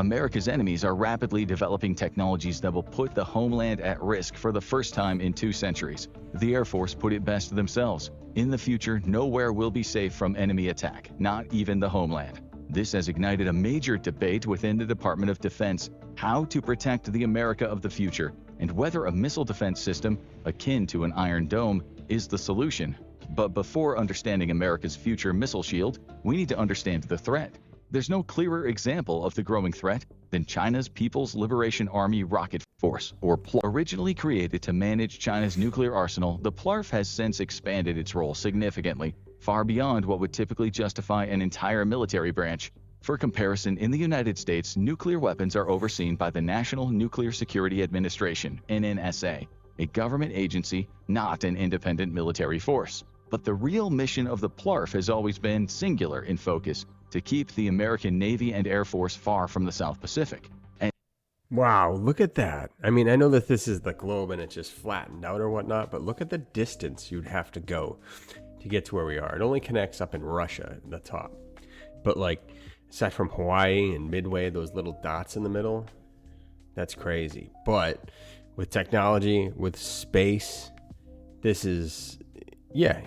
America's enemies are rapidly developing technologies that will put the homeland at risk for the first time in 2 centuries. The Air Force put it best themselves. In the future, nowhere will be safe from enemy attack, not even the homeland. This has ignited a major debate within the Department of Defense how to protect the America of the future and whether a missile defense system akin to an Iron Dome is the solution. But before understanding America's future missile shield, we need to understand the threat. There's no clearer example of the growing threat than China's People's Liberation Army Rocket Force, or PLARF. Originally created to manage China's nuclear arsenal, the PLARF has since expanded its role significantly, far beyond what would typically justify an entire military branch. For comparison, in the United States, nuclear weapons are overseen by the National Nuclear Security Administration, NNSA, a government agency, not an independent military force. But the real mission of the PLARF has always been singular in focus: to keep the American Navy and Air Force far from the South Pacific. Wow, look at that. I mean, I know that this is the globe and it's just flattened out or whatnot, but look at the distance you'd have to go to get to where we are. It only connects up in Russia at the top. But like, aside from Hawaii and Midway, those little dots in the middle, that's crazy. But with technology, with space, this is, yeah,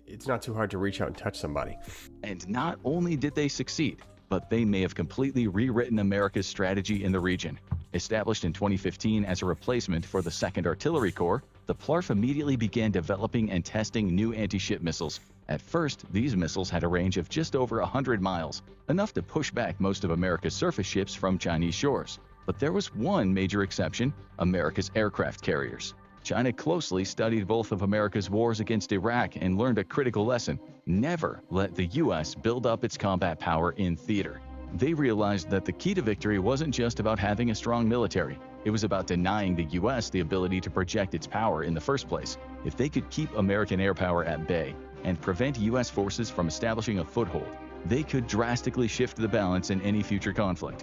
it's not too hard to reach out and touch somebody. And not only did they succeed, but they may have completely rewritten America's strategy in the region. Established in 2015 as a replacement for the 2nd Artillery Corps, the PLARF immediately began developing and testing new anti-ship missiles. At first, these missiles had a range of just over 100 miles, enough to push back most of America's surface ships from Chinese shores. But there was one major exception: America's aircraft carriers. China closely studied both of America's wars against Iraq and learned a critical lesson: never let the U.S. build up its combat power in theater. They realized that the key to victory wasn't just about having a strong military. It was about denying the U.S. the ability to project its power in the first place. If they could keep American air power at bay and prevent U.S. forces from establishing a foothold, they could drastically shift the balance in any future conflict.